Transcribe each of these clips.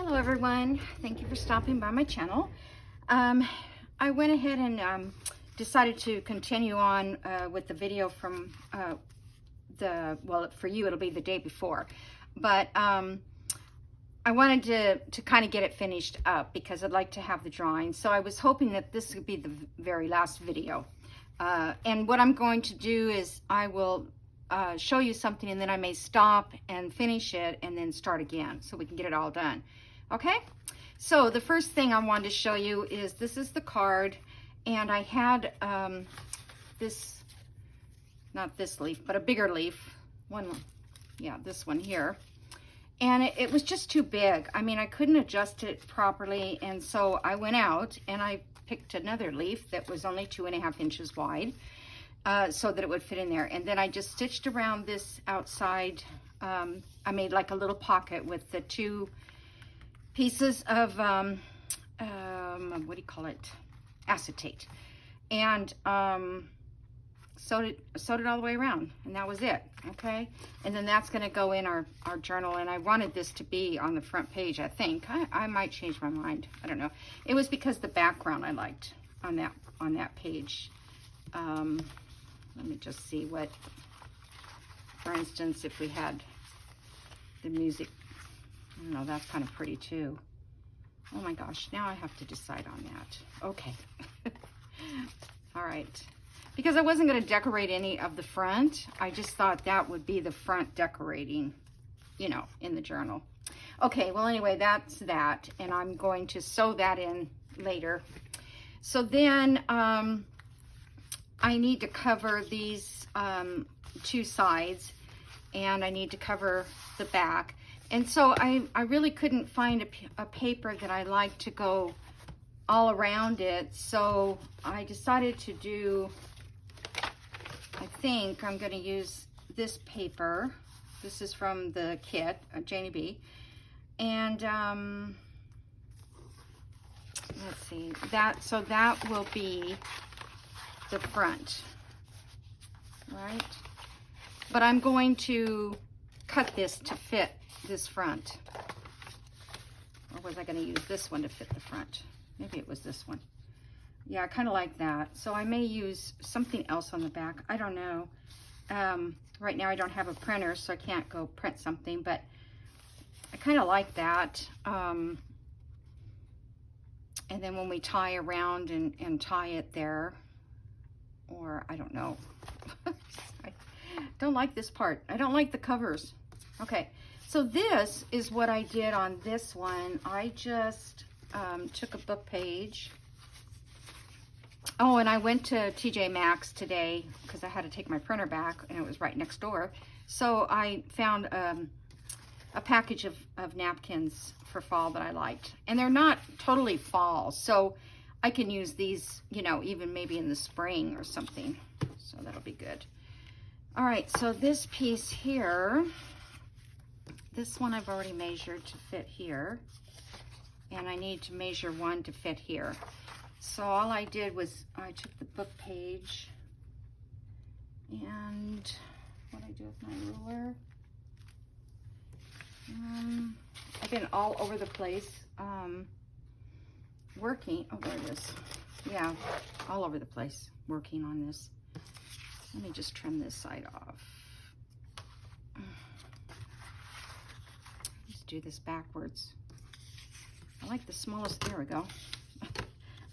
Hello everyone, thank you for stopping by my channel. I went ahead and decided to continue on with the video from well, for you it'll be the day before, but I wanted to kind of get it finished up because I'd like to have the drawing. So I was hoping that this would be the very last video, and what I'm going to do is I will show you something and then I may stop and finish it and then start again so we can get it all done. Okay, so the first thing I wanted to show you is this is the card, and I had this, not this leaf, but a bigger leaf, this one here, and it was just too big. I mean, I couldn't adjust it properly, and so I went out and I picked another leaf that was only 2.5 inches wide, so that it would fit in there, and then I just stitched around this outside. I made like a little pocket with the two pieces of what do you call it, acetate, and sewed it all the way around, and that was it. Okay, and then that's going to go in our journal, and I wanted this to be on the front page. I think I might change my mind. I don't know. It was because the background I liked on that page. Let me just see what, for instance, if we had the music, I don't know, that's kind of pretty too. Oh my gosh, now I have to decide on that. Okay. All right. Because I wasn't going to decorate any of the front, I just thought that would be the front decorating, you know, in the journal. Okay, well anyway, that's that, and I'm going to sew that in later. So then I need to cover these two sides, and I need to cover the back. And so I really couldn't find a paper that I like to go all around it. So I decided to do, I think I'm going to use this paper. This is from the kit, Janie B. And let's see, so that will be the front, right? But I'm going to cut this to fit this front. Or was I going to use this one to fit the front? Maybe it was this one. Yeah, I kind of like that. So I may use something else on the back. I don't know. Right now I don't have a printer, so I can't go print something, but I kind of like that. And then when we tie around and tie it there, or I don't know. I don't like this part. I don't like the covers. Okay, so this is what I did on this one. I just took a book page. Oh, and I went to TJ Maxx today because I had to take my printer back, and it was right next door. So I found a package of napkins for fall that I liked. And they're not totally fall, so I can use these, you know, even maybe in the spring or something. So that'll be good. All right, so this piece here, this one I've already measured to fit here, and I need to measure one to fit here. So all I did was I took the book page, and what I do with my ruler, I've been all over the place working. Oh, there it is. Yeah, all over the place working on this. Let me just trim this side off. Just do this backwards. I like the smallest, there we go.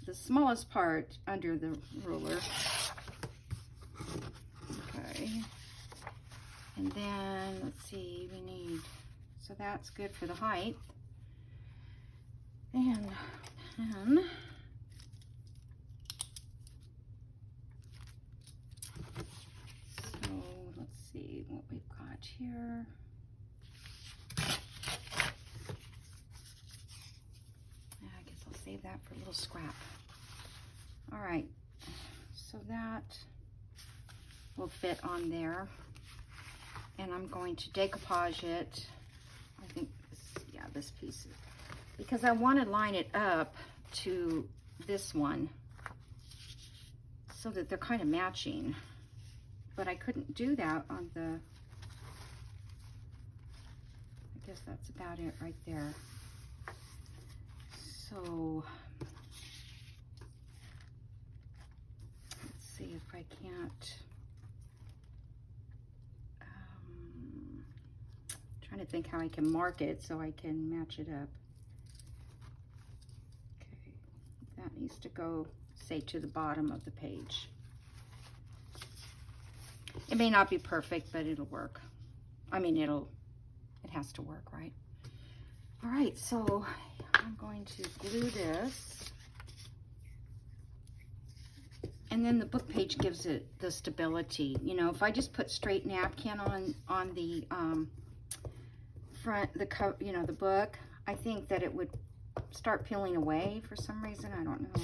The smallest part under the ruler. Okay. And then, let's see, we need, so that's good for the height. And then, so let's see what we've got here. I guess I'll save that for a little scrap. All right, so that will fit on there. And I'm going to decoupage it. I think, this piece, because I want to line it up to this one so that they're kind of matching. But I couldn't do that on the, I guess that's about it right there. So let's see if I can't, trying to think how I can mark it so I can match it up. Okay, that needs to go, say, to the bottom of the page. It may not be perfect, but it'll work. I mean, it has to work, right? All right, so I'm going to glue this. And then the book page gives it the stability. You know, if I just put straight napkin on the front, the cover, you know, the book, I think that it would start peeling away for some reason. I don't know.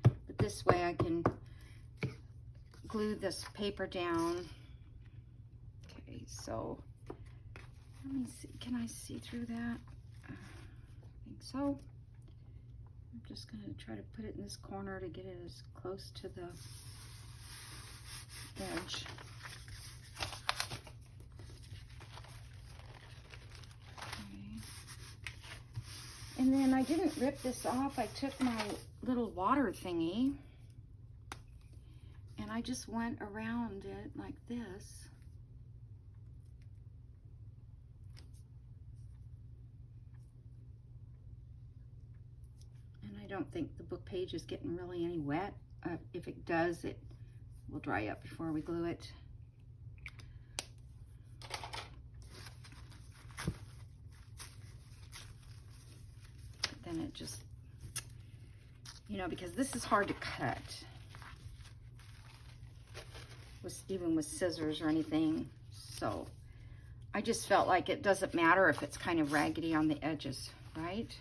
But this way I can glue this paper down. Okay, so let me see. Can I see through that? I think so. I'm just going to try to put it in this corner to get it as close to the edge. Okay. And then I didn't rip this off. I took my little water thingy and I just went around it like this. And I don't think the book page is getting really any wet. If it does, it will dry up before we glue it. But then it just, you know, because this is hard to cut. Even with scissors or anything. So I just felt like it doesn't matter if it's kind of raggedy on the edges, right?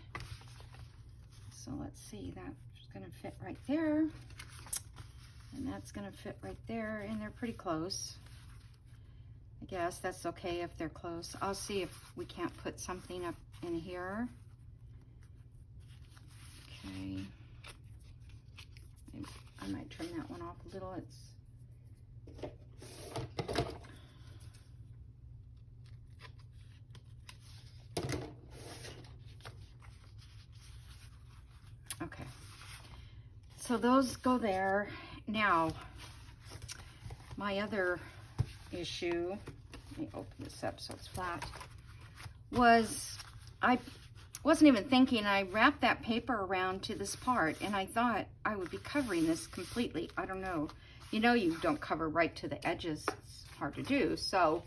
So let's see, that's gonna fit right there. And that's gonna fit right there, and they're pretty close. I guess that's okay if they're close. I'll see if we can't put something up in here. Okay. I might trim that one off a little. It's okay. So those go there. Now, my other issue, let me open this up so it's flat, was I wasn't even thinking. I wrapped that paper around to this part, and I thought I would be covering this completely. I don't know. You know, you don't cover right to the edges. It's hard to do. So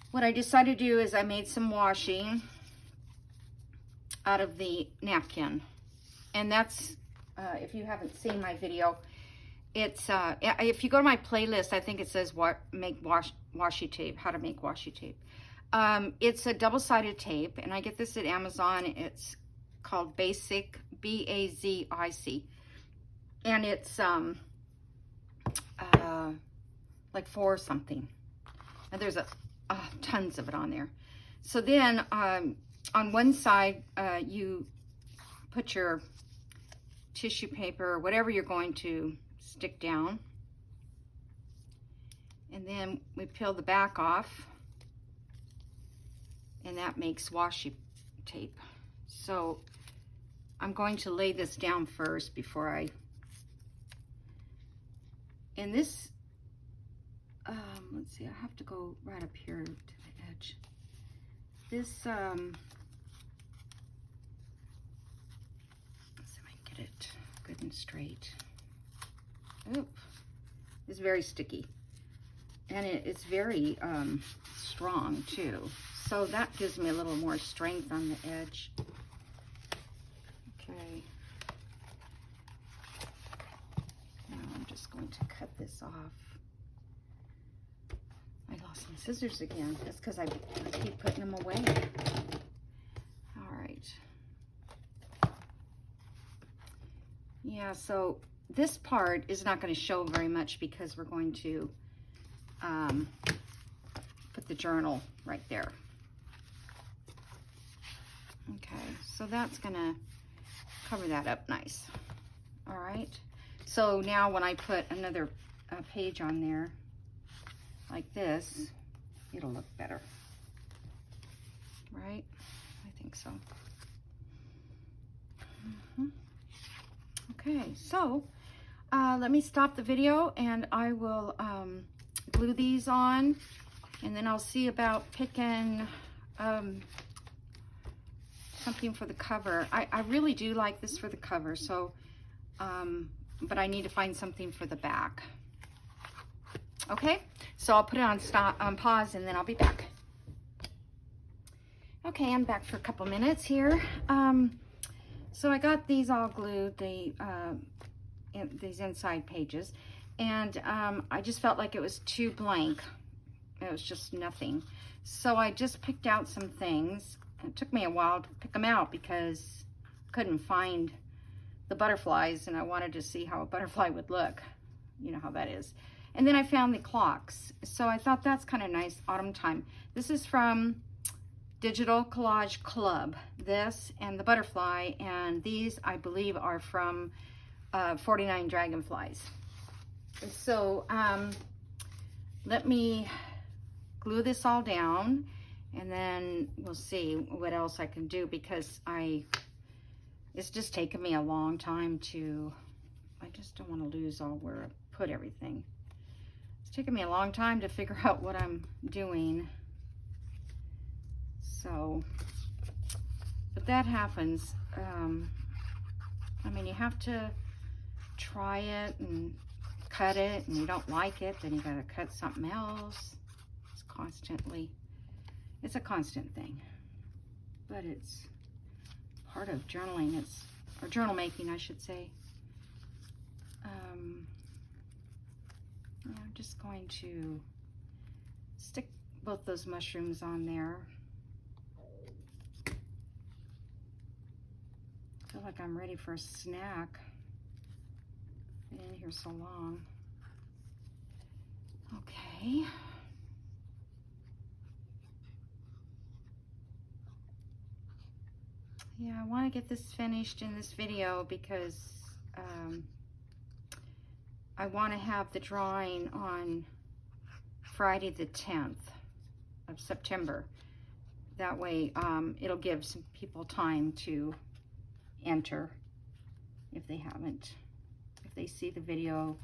what I decided to do is I made some washing out of the napkin. And that's, if you haven't seen my video, it's, if you go to my playlist, I think it says washi tape, how to make washi tape. It's a double-sided tape, and I get this at Amazon. It's called Basic, B-A-Z-I-C. And it's like 4 something. And there's tons of it on there. So then on one side, you put your tissue paper or whatever you're going to stick down. And then we peel the back off. And that makes washi tape. So I'm going to lay this down first before I, and this, let's see, I have to go right up here to the edge. This, let's see if I can get it good and straight. Oop, it's very sticky. And it's very strong too. So that gives me a little more strength on the edge. Okay. Now I'm just going to cut this off. I lost my scissors again. That's because I keep putting them away. All right. Yeah, so this part is not going to show very much because we're going to put the journal right there. Okay, so that's gonna cover that up nice. All right, so now when I put another page on there like this, it'll look better, right? I think so. Okay, so let me stop the video and I will glue these on, and then I'll see about picking something for the cover. I really do like this for the cover, so but I need to find something for the back. Okay, so I'll put it on pause and then I'll be back. Okay, I'm back for a couple minutes here. So I got these all glued, these inside pages, and I just felt like it was too blank. It was just nothing. So I just picked out some things. It took me a while to pick them out because I couldn't find the butterflies, and I wanted to see how a butterfly would look. You know how that is. And then I found the clocks. So I thought that's kind of nice, autumn time. This is from Digital Collage Club, this and the butterfly, and these I believe are from 49 Dragonflies. So let me glue this all down, and then we'll see what else I can do, because it's just taken me a long time to, I just don't want to lose all where I put everything. It's taken me a long time to figure out what I'm doing. So, but that happens. I mean, you have to try it and cut it, and you don't like it, then you gotta cut something else. It's a constant thing, but it's part of journaling, or journal making, I should say. I'm just going to stick both those mushrooms on there. I feel like I'm ready for a snack. Been in here so long. Okay. Yeah, I want to get this finished in this video because I want to have the drawing on Friday the 10th of September. That way it'll give some people time to enter if they haven't, if they see the video.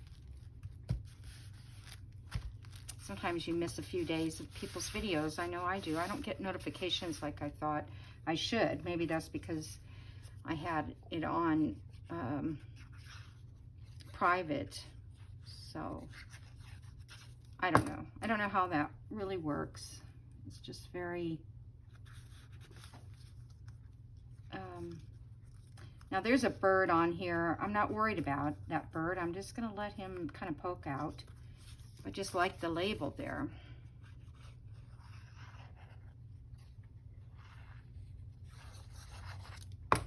Sometimes you miss a few days of people's videos. I know I do. I don't get notifications like I thought I should. Maybe that's because I had it on private. So I don't know. I don't know how that really works. It's just very now there's a bird on here. I'm not worried about that bird. I'm just gonna let him kind of poke out. I just like the label there. Okay,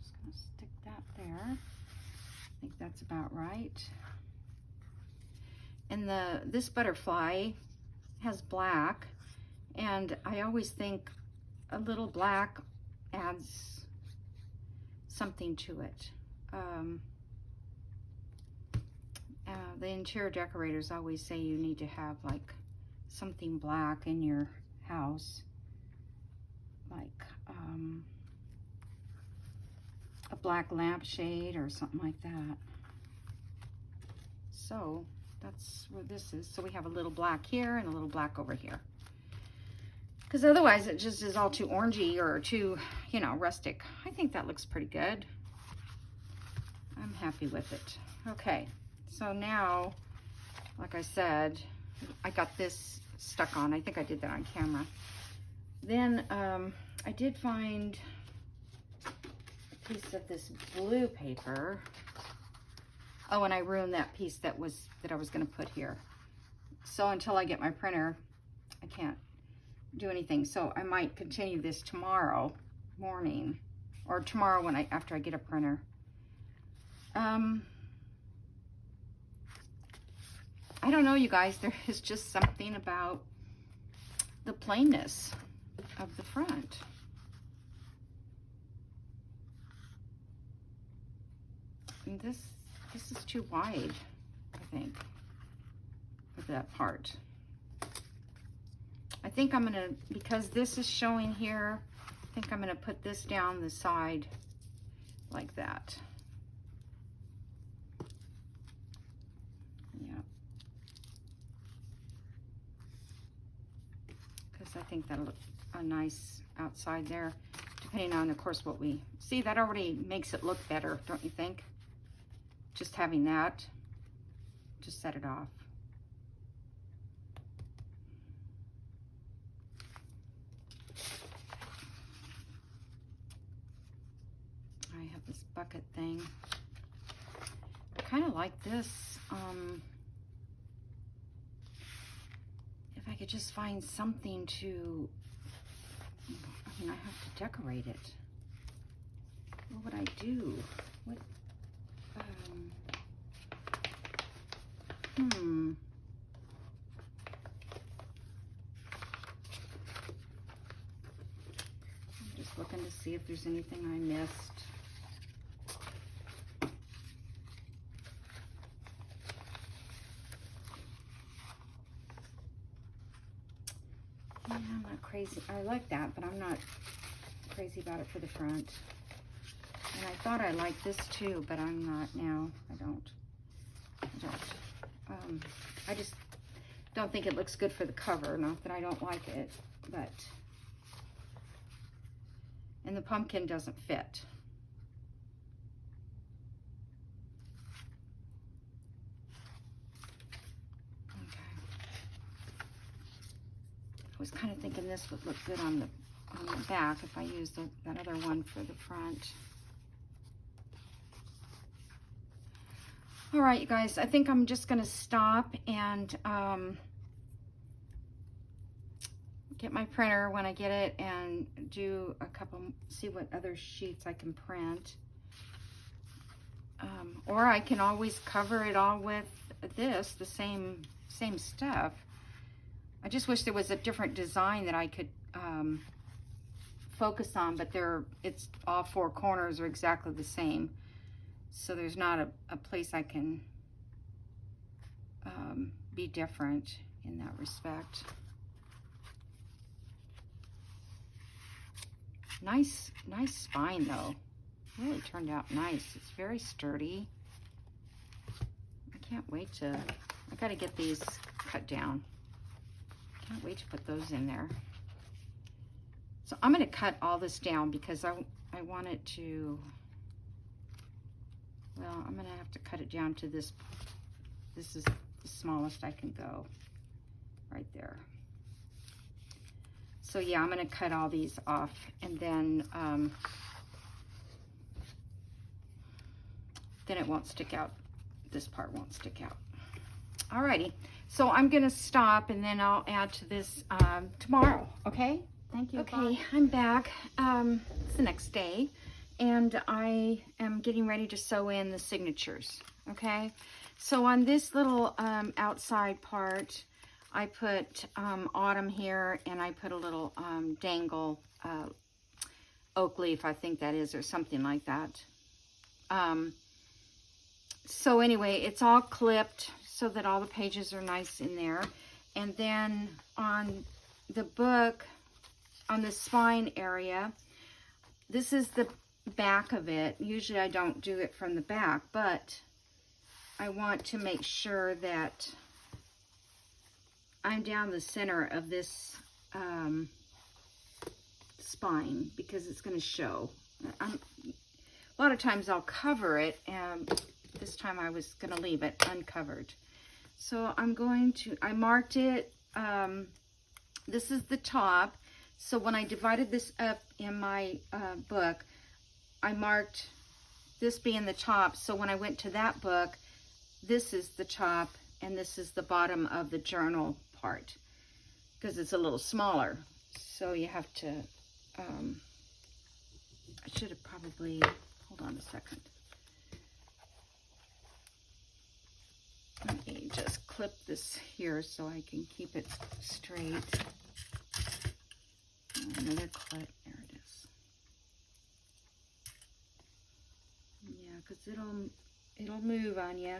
just gonna stick that there. I think that's about right. And this butterfly has black, and I always think a little black adds something to it. The interior decorators always say you need to have like something black in your house, like a black lampshade or something like that. So that's what this is. So we have a little black here and a little black over here, because otherwise it just is all too orangey or too, you know, rustic. I think that looks pretty good. I'm happy with it. Okay, so now, like I said, I got this stuck on. I think I did that on camera. Then I did find a piece of this blue paper. Oh, and I ruined that piece that I was going to put here. So until I get my printer, I can't do anything. So I might continue this tomorrow morning, or tomorrow after I get a printer. I don't know, you guys. There is just something about the plainness of the front. And this is too wide, I think, for that part. I think I'm gonna, because this is showing here, I think I'm gonna put this down the side like that. Yeah. Because I think that'll look a nice outside there, depending on, of course, what we see. That already makes it look better, don't you think? Just having that, just set it off. I have this bucket thing. I kind of like this. If I could just find something to, I mean, I have to decorate it. What would I do? What, I'm just looking to see if there's anything I missed. Yeah, I'm not crazy. I like that, but I'm not crazy about it for the front. And I thought I liked this too, but I'm not now. I don't. I just don't think it looks good for the cover. Not that I don't like it, but... And the pumpkin doesn't fit. Okay. I was kind of thinking this would look good on the back if I used that other one for the front. All right, you guys, I think I'm just gonna stop and get my printer when I get it and do a couple, see what other sheets I can print. Or I can always cover it all with this, the same stuff. I just wish there was a different design that I could focus on, but it's all four corners are exactly the same. So there's not a place I can be different in that respect. Nice spine though. Really turned out nice. It's very sturdy. I can't wait to, I gotta get these cut down. Can't wait to put those in there. So I'm gonna cut all this down because I want it to, well, I'm gonna have to cut it down to this. This is the smallest I can go, right there. So yeah, I'm gonna cut all these off, and then it won't stick out. This part won't stick out. Alrighty, so I'm gonna stop, and then I'll add to this tomorrow. Okay? Thank you. Okay, bye. I'm back. It's the next day. And I am getting ready to sew in the signatures, okay? So on this little outside part, I put autumn here, and I put a little dangle oak leaf, I think that is, or something like that. So anyway, it's all clipped so that all the pages are nice in there. And then on the book, on the spine area, this is the back of it. Usually I don't do it from the back, but I want to make sure that I'm down the center of this spine because it's going to show. A lot of times I'll cover it, and this time I was going to leave it uncovered. So I'm going to, I marked it, this is the top. So when I divided this up in my book, I marked this being the top. So when I went to that book, this is the top and this is the bottom of the journal part because it's a little smaller. So you have to, I should have probably, hold on a second. Let me just clip this here so I can keep it straight. Another clip, there it is. Yeah, because it'll move on you.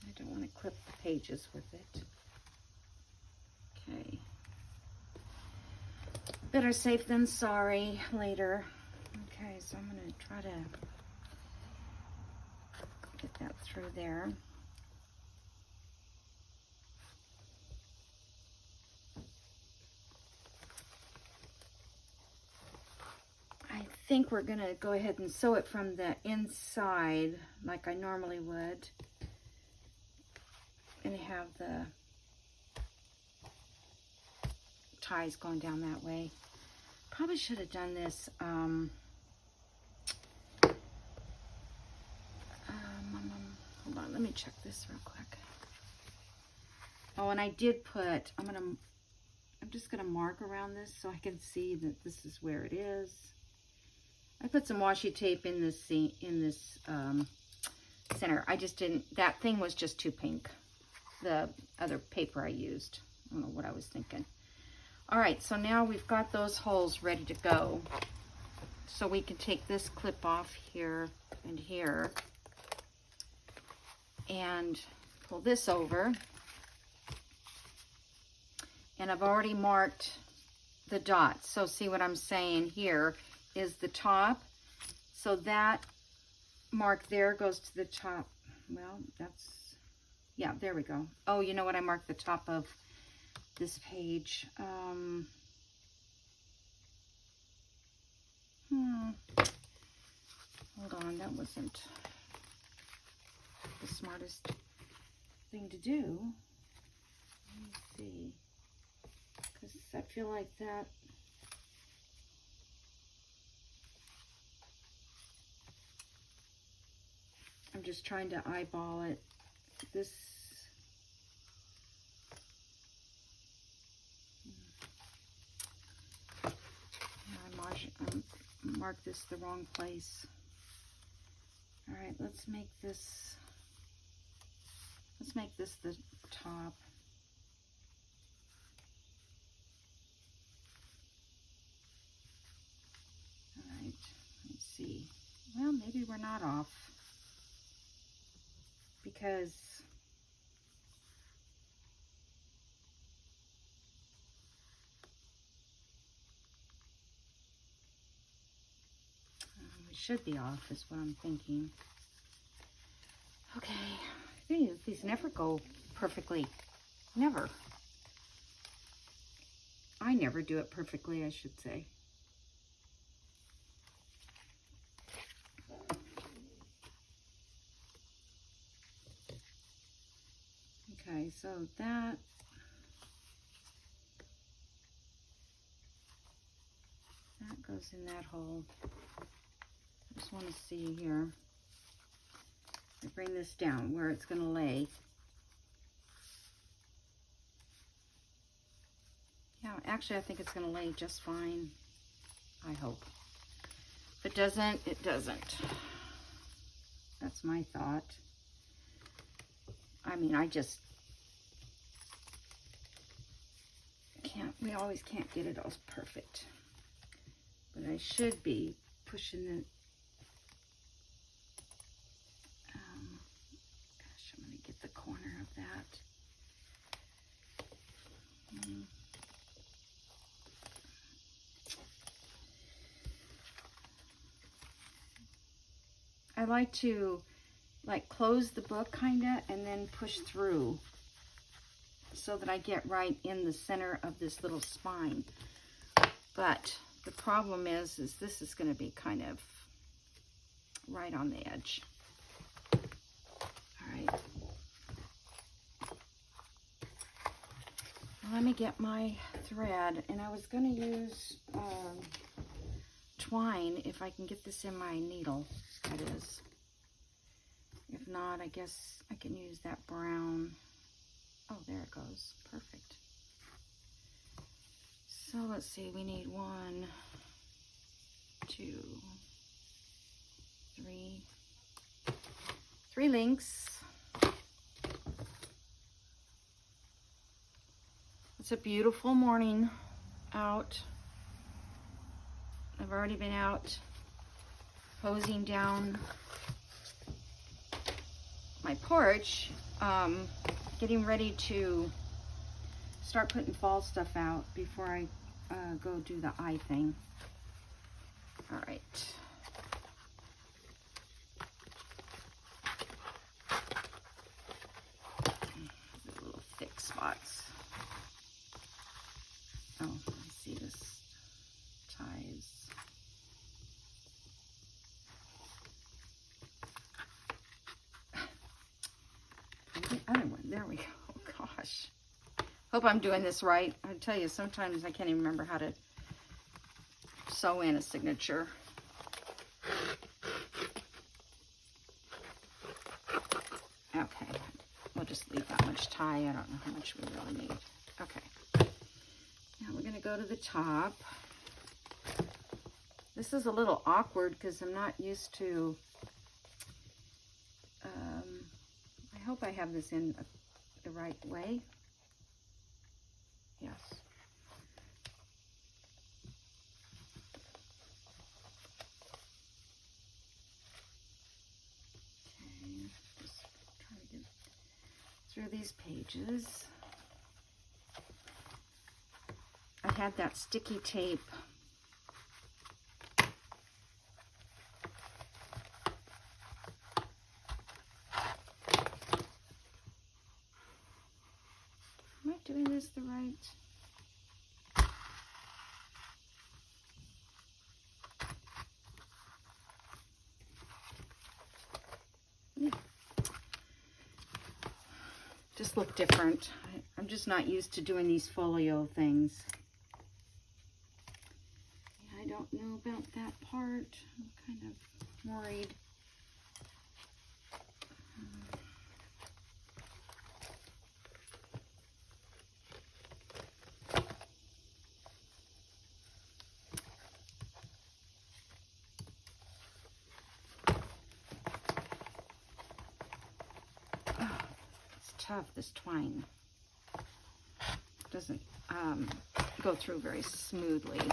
I don't want to clip the pages with it. Okay. Better safe than sorry later. Okay. Okay, so I'm going to try to get that through there. I think we're going to go ahead and sew it from the inside like I normally would. And have the ties going down that way. Probably should have done this hold on, let me check this real quick. Oh, and I did put, I'm just gonna mark around this so I can see that this is where it is. I put some washi tape in this center. I just didn't, that thing was just too pink. The other paper I used. I don't know what I was thinking. All right, so now we've got those holes ready to go. So we can take this clip off here and here and pull this over. And I've already marked the dots. So see what I'm saying here is the top. So that mark there goes to the top. Well, that's, yeah, there we go. Oh, you know what? I marked the top of this page. Hold on, that wasn't the smartest thing to do. Let me see. Because I feel like that. I'm just trying to eyeball it. This. I marked this the wrong place. All right, let's make this the top. All right, let's see. Well, maybe we're not off because we should be off is what I'm thinking. Okay, these never go perfectly. Never. I never do it perfectly, I should say. Okay, so that goes in that hole. I just want to see here. I bring this down where it's going to lay. Yeah, actually I think it's going to lay just fine. I hope. If it doesn't, it doesn't. That's my thought. I mean, I just can't, we always can't get it all perfect. But I should be pushing the, gosh, I'm going to get the corner of that. I like to close the book kinda and then push through so that I get right in the center of this little spine. But the problem is this is going to be kind of right on the edge. All right. Well, let me get my thread, and I was going to use twine if I can get this in my needle, that is. If not, I guess I can use that brown. Oh, there it goes. Perfect. So let's see, we need 1, 2, 3. 3 links. It's a beautiful morning out. I've already been out hosing down my porch, getting ready to start putting fall stuff out before I go do the eye thing. All right, Oh, I see this ties. The other one, there we go. Oh, gosh. Hope I'm doing this right. I tell you, sometimes I can't even remember how to sew in a signature. Okay, we'll just leave that much tie. I don't know how much we really need. Okay, now we're gonna go to the top. This is a little awkward because I'm not used to, I hope I have this in the right way. Yes. Okay, just try to get through these pages. I had that sticky tape. Am I doing this the right? Yeah. Just look different. I'm just not used to doing these folio things. Yeah, I don't know about that part. I'm kind of worried. Tough, this twine doesn't go through very smoothly. Okay.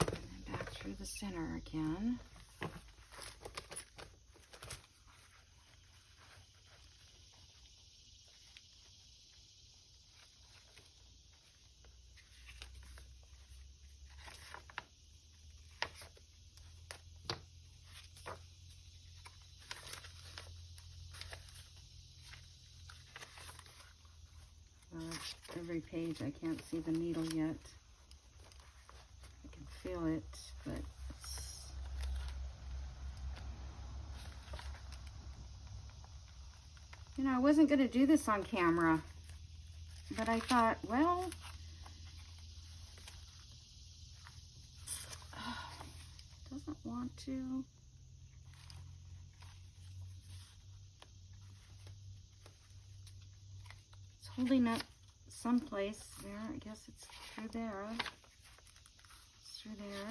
And then back through the center again. Every page, I can't see the needle yet. I can feel it, but it's... You know, I wasn't going to do this on camera, but I thought, well, doesn't want to. It's holding up someplace there. I guess it's through there. It's through there.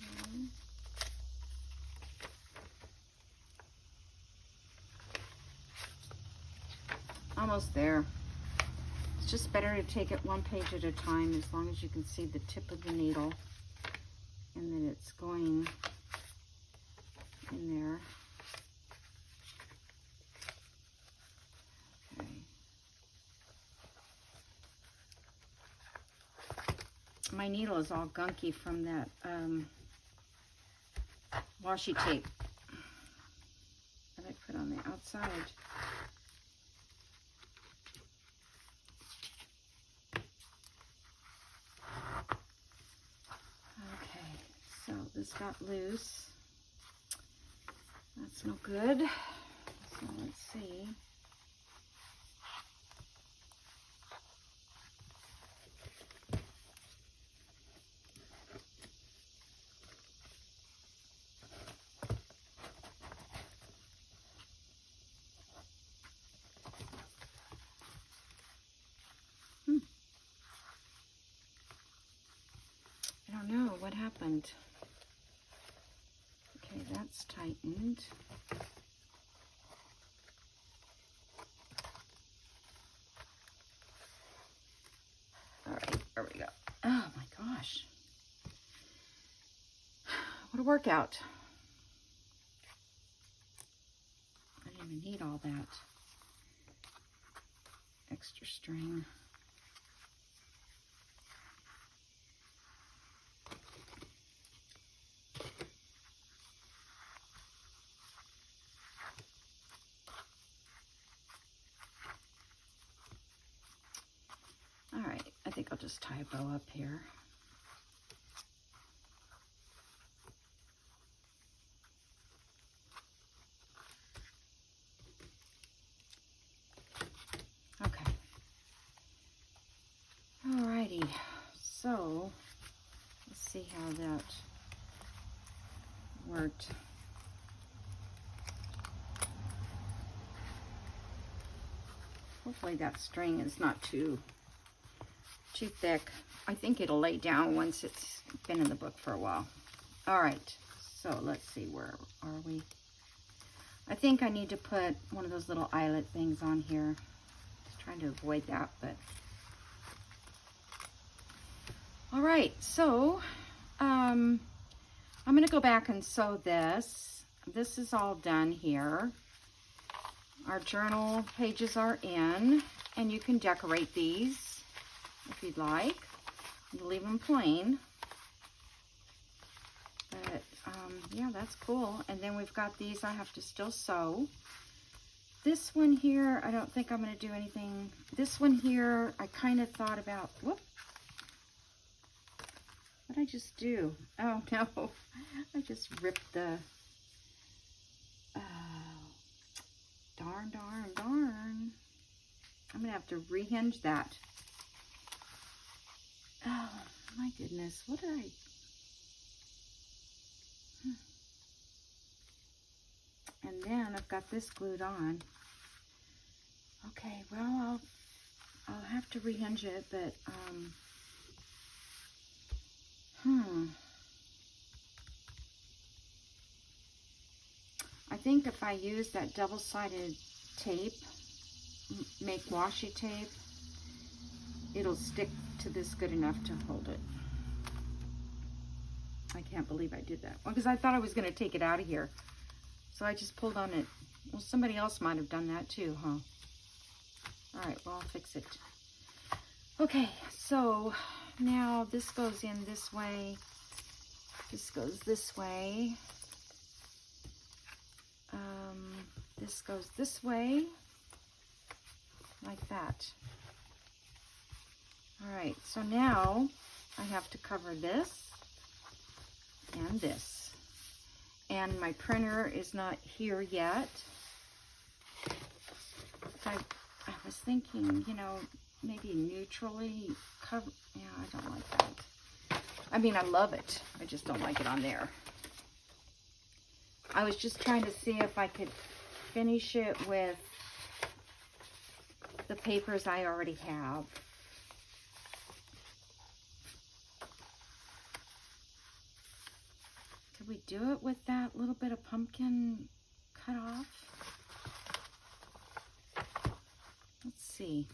Okay. Almost there. It's just better to take it one page at a time, as long as you can see the tip of the needle and then it's going in there. Okay. My needle is all gunky from that washi tape that I put on the outside. So this got loose. That's no good. So let's see. I don't know what happened. Okay, that's tightened. All right, there we go. Oh my gosh. What a workout. I didn't even need all that. extra string. All right, I think I'll just tie a bow up here. Okay. Alrighty, so let's see how that worked. Hopefully that string is not too thick. I think it'll lay down once it's been in the book for a while. All right, so let's see, where are we? I think I need to put one of those little eyelet things on here. Just trying to avoid that, but. All right, so I'm gonna go back and sew this. This is all done here. Our journal pages are in, and you can decorate these if you'd like. Leave them plain. But yeah, that's cool. And then we've got these I have to still sew. This one here, I don't think I'm going to do anything. This one here, I kind of thought about, whoop. What did I just do? Oh, no. I just ripped the, darn. I'm going to have to rehinge that. Oh, my goodness. What did I... And then I've got this glued on. Okay, well, I'll have to rehinge it, but, I think if I use that double-sided tape, make washi tape, it'll stick to this good enough to hold it. I can't believe I did that. Well, because I thought I was going to take it out of here. So I just pulled on it. Well, somebody else might have done that too, huh? All right, well, I'll fix it. Okay, so now this goes in this way. This goes this way. This goes this way, like that. All right, so now I have to cover this and this. And my printer is not here yet. I was thinking, you know, maybe neutrally cover. Yeah, I don't like that. I mean, I love it. I just don't like it on there. I was just trying to see if I could finish it with the papers I already have. Could we do it with that little bit of pumpkin cut off? Let's see.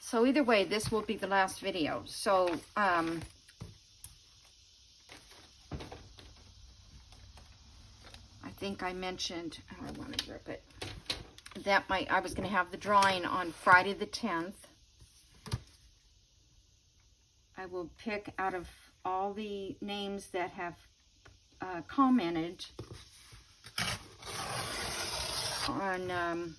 So either way, this will be the last video. So, I think I mentioned, oh, I want to rip it, that I was going to have the drawing on Friday the 10th. I will pick out of all the names that have commented on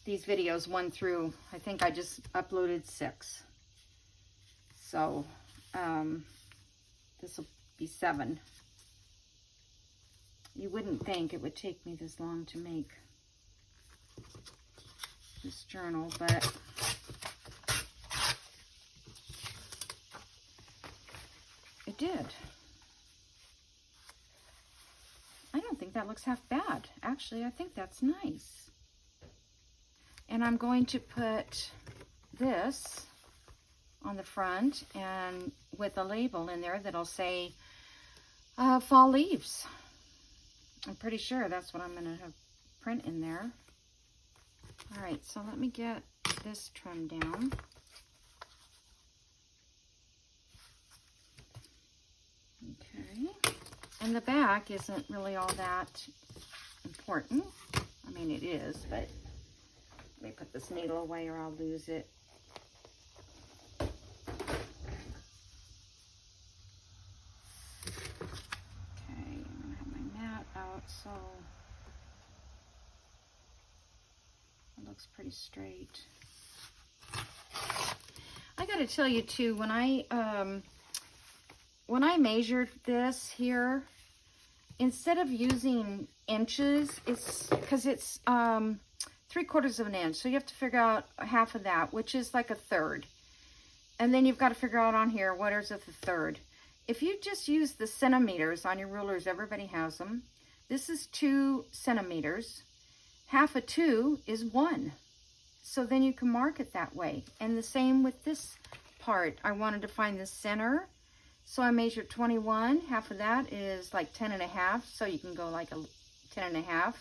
these videos 1 through, I think I just uploaded 6. So this will be 7. You wouldn't think it would take me this long to make this journal, but it did. I don't think that looks half bad. Actually, I think that's nice. And I'm going to put this on the front and with a label in there that'll say fall leaves. I'm pretty sure that's what I'm going to have print in there. All right, so let me get this trimmed down. Okay. And the back isn't really all that important. I mean, it is, but let me put this needle away or I'll lose it. So it looks pretty straight. I got to tell you too, when I measured this here, instead of using inches, it's because it's 3/4 of an inch, so you have to figure out half of that, which is like a third, and then you've got to figure out on here what is a third. If you just use the centimeters on your rulers, everybody has them. This is 2 centimeters. Half of 2 is 1. So then you can mark it that way. And the same with this part. I wanted to find the center. So I measured 21. Half of that is like 10.5. So you can go like a 10.5.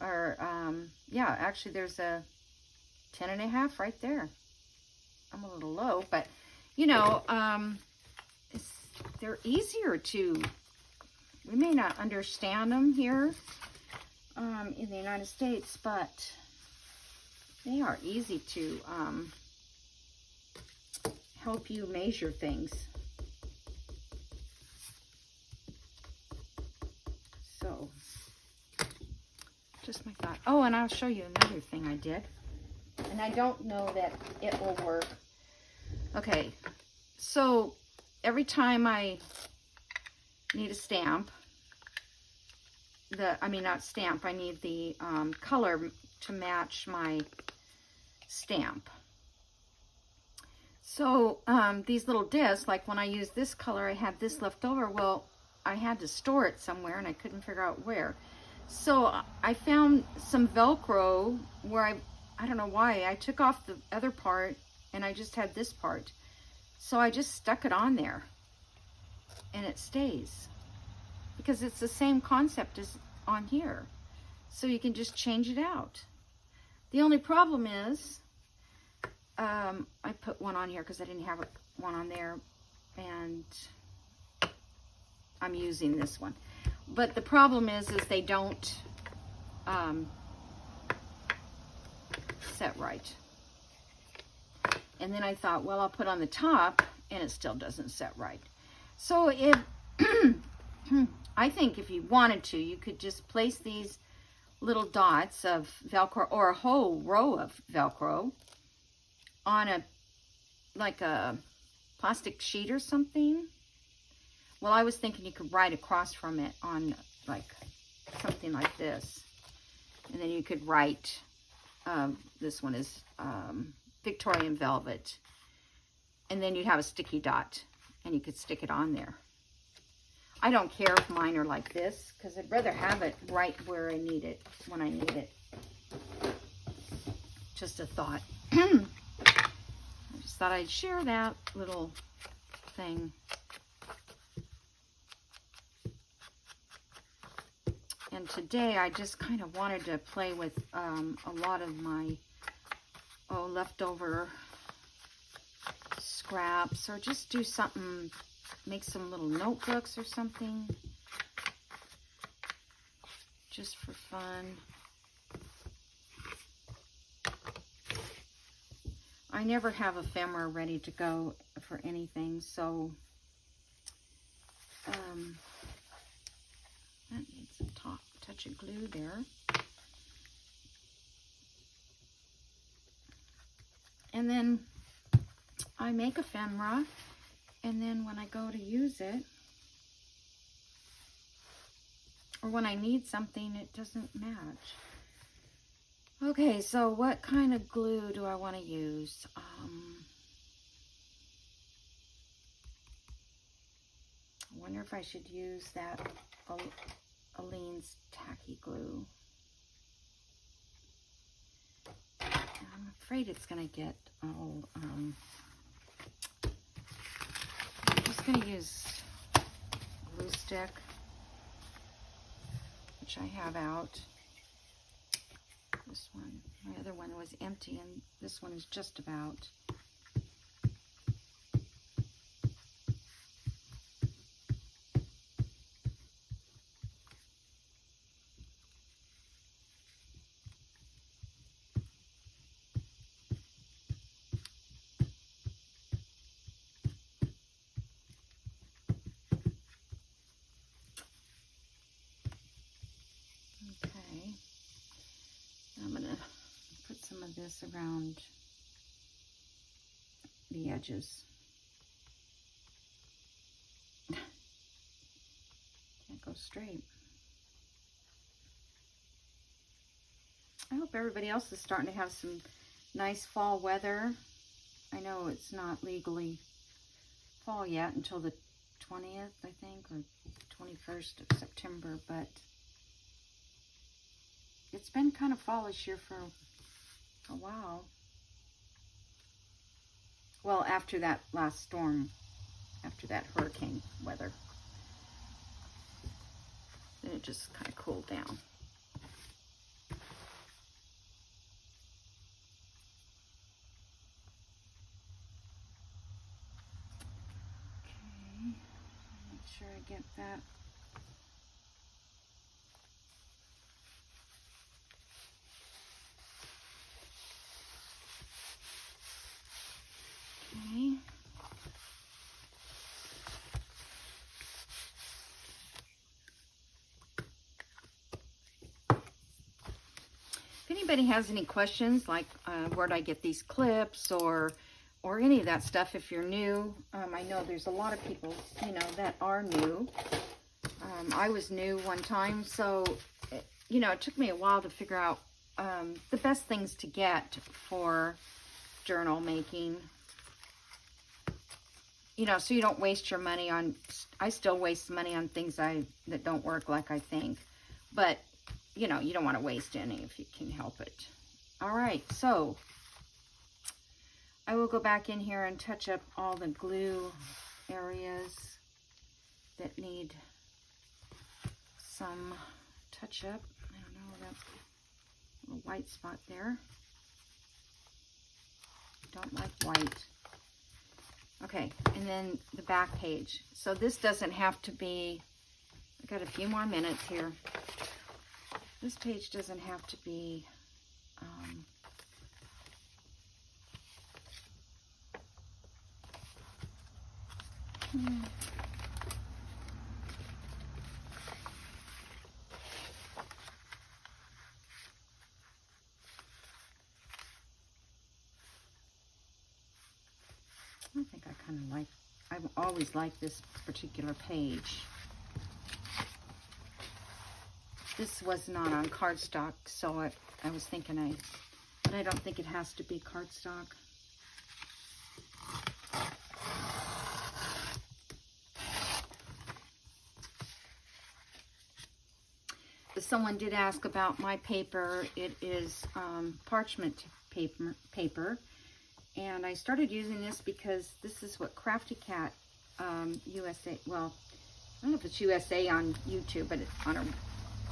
Or, yeah, actually there's a 10.5 right there. I'm a little low, but, you know, they're easier to... We may not understand them here in the United States, but they are easy to help you measure things. So, just my thought. Oh, and I'll show you another thing I did. And I don't know that it will work. Okay, so every time I need a stamp, I need the color to match my stamp. So these little discs, like when I used this color, I had this left over. Well, I had to store it somewhere and I couldn't figure out where. So I found some Velcro where I don't know why, I took off the other part and I just had this part. So I just stuck it on there and it stays. Because it's the same concept as on here. So you can just change it out. The only problem is, I put one on here because I didn't have one on there, and I'm using this one. But the problem is they don't set right. And then I thought, well, I'll put on the top, and it still doesn't set right. So I think if you wanted to, you could just place these little dots of Velcro or a whole row of Velcro on like a plastic sheet or something. Well, I was thinking you could write across from it on like something like this. And then you could write, this one is Victorian Velvet. And then you'd have a sticky dot and you could stick it on there. I don't care if mine are like this, because I'd rather have it right where I need it, when I need it. Just a thought. I just thought I'd share that little thing. And today I just kind of wanted to play with a lot of my leftover scraps, or just do something, make some little notebooks or something, just for fun. I never have ephemera ready to go for anything, so that needs a touch of glue there. And then I make ephemera, and then when I go to use it, or when I need something, it doesn't match. Okay, so what kind of glue do I want to use? I wonder if I should use that Aleene's tacky glue. I'm afraid it's going to get all, I'm just going to use glue stick, which I have out. This one, my other one was empty, and this one is just about. this around the edges. Can't go straight. I hope everybody else is starting to have some nice fall weather. I know it's not legally fall yet until the 20th, I think, or 21st of September, but it's been kind of fallish here for a while. Well, after that last storm, after that hurricane weather, then it just kind of cooled down. Okay, make sure I get that. Okay. If anybody has any questions, like where'd I get these clips or any of that stuff, if you're new, I know there's a lot of people, you know, that are new. I was new one time, so, you know, it took me a while to figure out the best things to get for journal making. You know, so you don't waste your money on, I still waste money on things that don't work like I think. But, you know, you don't want to waste any if you can help it. All right, so I will go back in here and touch up all the glue areas that need some touch up. I don't know, that's a little white spot there. Don't like white. Okay, and then the back page. So this doesn't have to be, I've got a few more minutes here. This page doesn't have to be I think I kind of like, I've always liked this particular page. This was not on cardstock, so I was thinking but I don't think it has to be cardstock. Someone did ask about my paper. It is parchment paper. And I started using this because this is what Crafty Cat USA, well, I don't know if it's USA on YouTube, but it's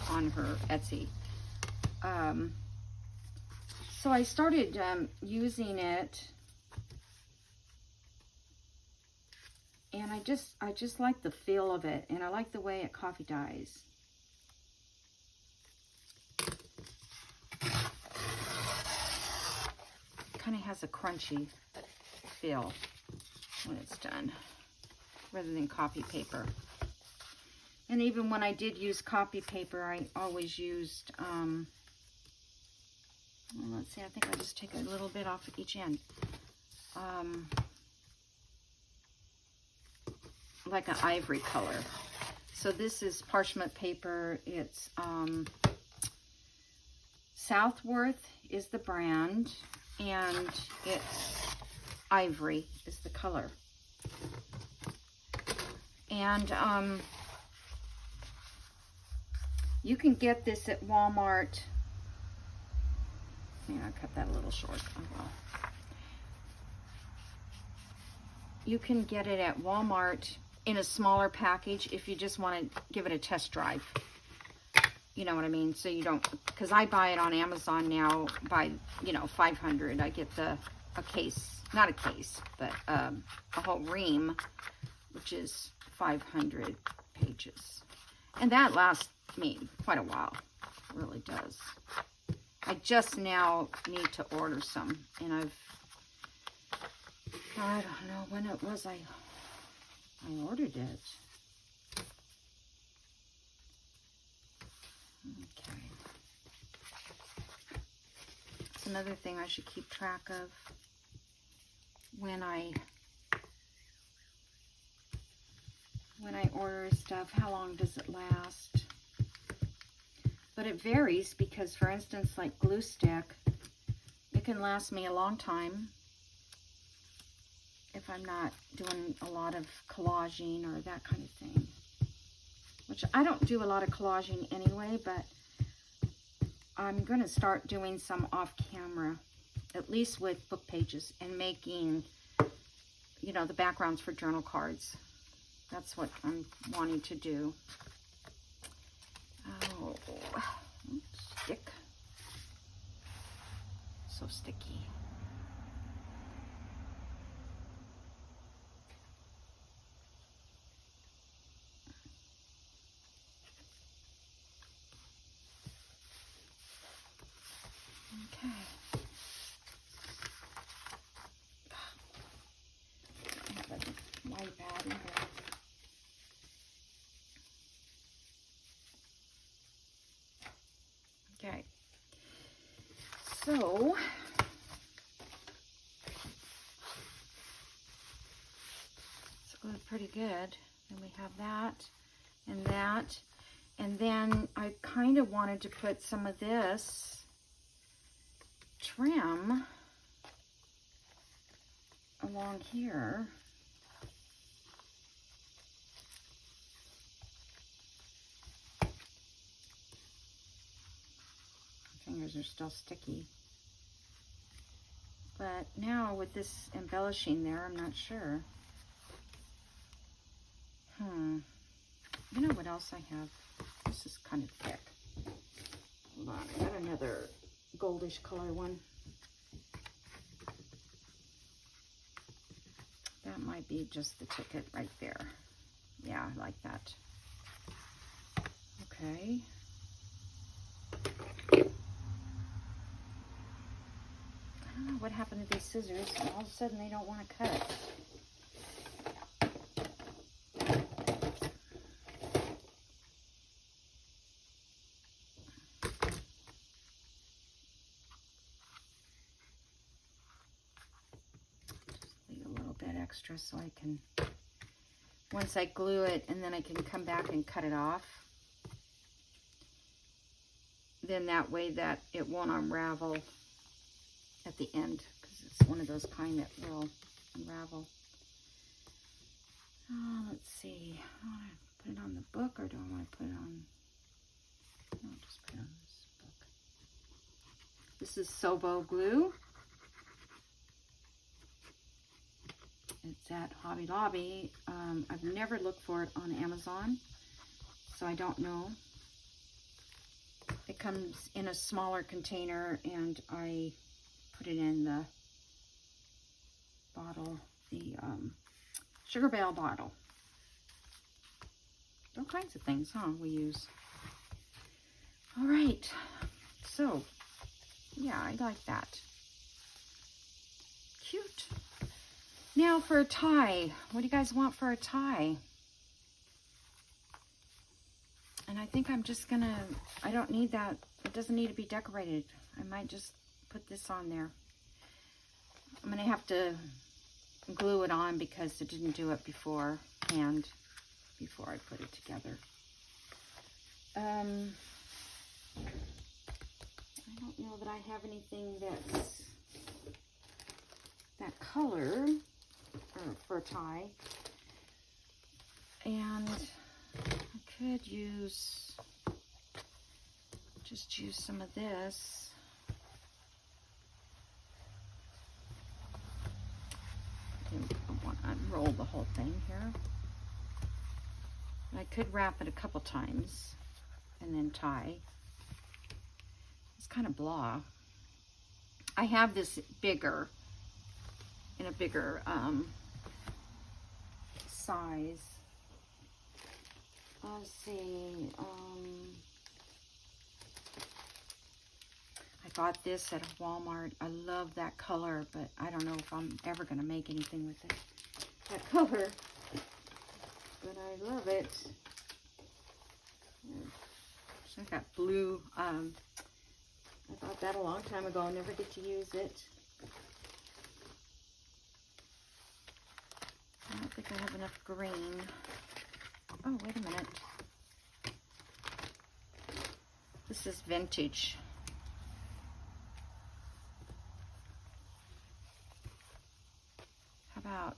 on her Etsy. So I started using it, and I just like the feel of it, and I like the way it coffee dyes. Kind of has a crunchy feel when it's done, rather than copy paper. And even when I did use copy paper, I always used, well, let's see, I think I'll just take a little bit off of each end. Like an ivory color. So this is parchment paper. It's Southworth is the brand, and it's ivory is the color. And you can get this at Walmart. Yeah, I cut that a little short. Oh well. You can get it at Walmart in a smaller package if you just want to give it a test drive. You know what I mean? So you don't, because I buy it on Amazon now by, you know, 500. I get a case, not a case, but a whole ream, which is 500 pages. And that lasts me quite a while. It really does. I just now need to order some, and I don't know when it was I ordered it. Okay. That's another thing I should keep track of when I order stuff. How long does it last? But it varies because, for instance, like glue stick, it can last me a long time if I'm not doing a lot of collaging or that kind of thing. Which I don't do a lot of collaging anyway, but I'm going to start doing some off camera, at least with book pages, and making, you know, the backgrounds for journal cards. That's what I'm wanting to do. Oh, stick. So sticky. Okay. I have a white pad in here. Okay. So it's glued pretty good. And we have that and that. And then I kind of wanted to put some of this trim along here. My fingers are still sticky. But now with this embellishing there, I'm not sure. You know what else I have? This is kind of thick. Hold on, I got another goldish color one. That might be just the ticket right there. Yeah, I like that. Okay. I don't know what happened to these scissors. All of a sudden they don't want to cut. Extra so I can, once I glue it and then I can come back and cut it off, then that way that it won't unravel at the end, because it's one of those kind that will unravel. Let's see, I want to put it on the book, or do I want to put it on, no, I'll just put it on this book. This is Sobo glue. It's at Hobby Lobby. I've never looked for it on Amazon, so I don't know. It comes in a smaller container, and I put it in the bottle, the sugar bale bottle. All kinds of things, huh, we use. All right, so, yeah, I like that. Cute. Now for a tie. What do you guys want for a tie? And I think I'm just gonna, I don't need that. It doesn't need to be decorated. I might just put this on there. I'm gonna have to glue it on because I didn't do it beforehand, before I put it together. I don't know that I have anything that's that color for a tie, and I could just use some of this. I want to unroll the whole thing here. I could wrap it a couple times and then tie. It's kind of blah. I have this bigger, in a bigger size. Let's see. I got this at Walmart. I love that color, but I don't know if I'm ever going to make anything with it. That color, but I love it. So I got blue I bought that a long time ago. I never get to use it. I don't think I have enough green. Oh, wait a minute. This is vintage. How about,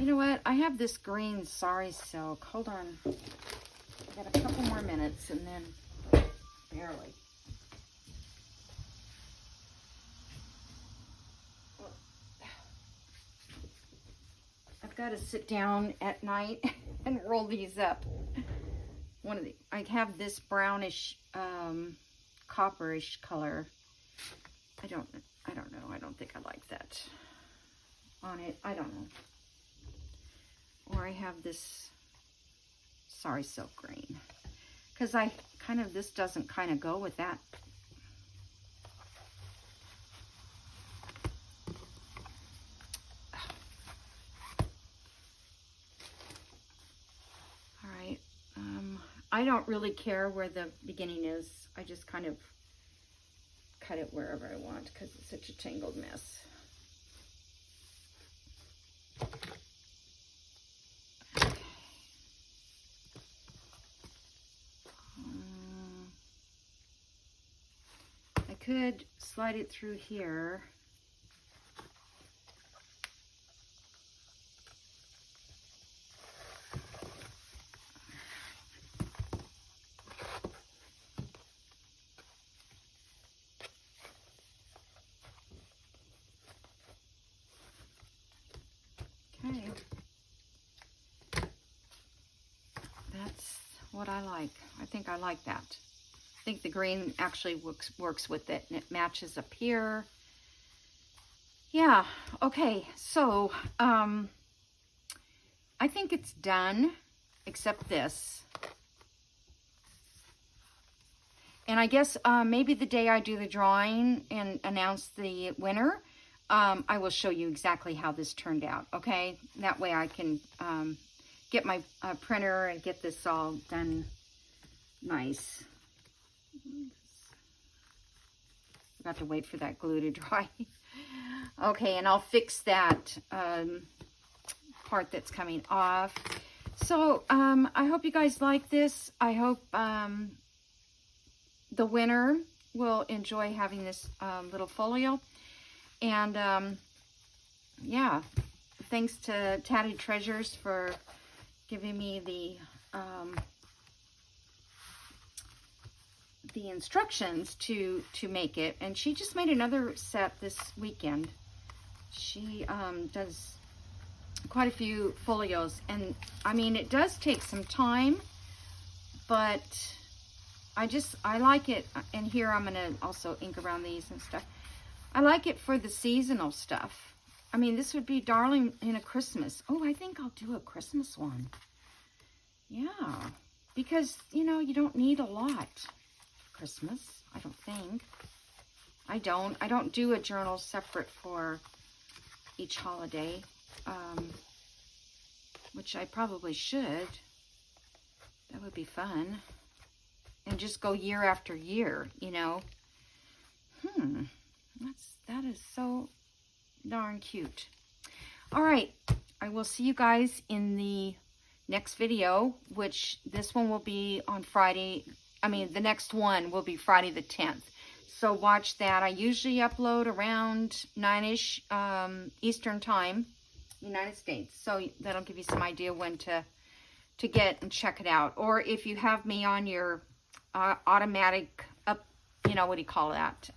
you know what? I have this green sari silk. Hold on. I got a couple more minutes and then barely. I've got to sit down at night and roll these up. I have this brownish, copperish color. I don't know. I don't think I like that on it. I don't know. Or I have this sari silk green, because this doesn't kind of go with that. All right. I don't really care where the beginning is. I just kind of cut it wherever I want because it's such a tangled mess. I could slide it through here. Okay. That's what I like. I think I like that. I think the green actually works with it, and it matches up here. Yeah, okay, so I think it's done, except this. And I guess maybe the day I do the drawing and announce the winner, I will show you exactly how this turned out, okay? That way I can get my printer and get this all done nice. Got to wait for that glue to dry. Okay, and I'll fix that part that's coming off. So I hope you guys like this. I hope the winner will enjoy having this little folio. And yeah, thanks to Tatty Treasures for giving me the instructions to make it. And she just made another set this weekend. She does quite a few folios, and I mean, it does take some time, but I like it. And here I'm gonna also ink around these and stuff. I like it for the seasonal stuff. I mean, this would be darling in a Christmas. Oh, I think I'll do a Christmas one. Yeah, because, you know, you don't need a lot for Christmas, I don't think. I don't do a journal separate for each holiday, which I probably should. That would be fun. And just go year after year, you know. That is so darn cute. All right, I will see you guys in the next video, which this one will be on Friday. I mean, the next one will be Friday the 10th. So watch that. I usually upload around 9-ish Eastern time, United States. So that'll give you some idea when to get and check it out. Or if you have me on your automatic you know, what do you call that?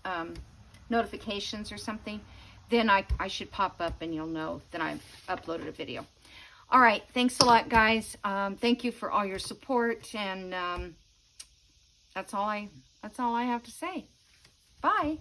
Notifications or something, then I should pop up and you'll know that I've uploaded a video. All right, thanks a lot, guys. Thank you for all your support, and that's all I have to say. Bye.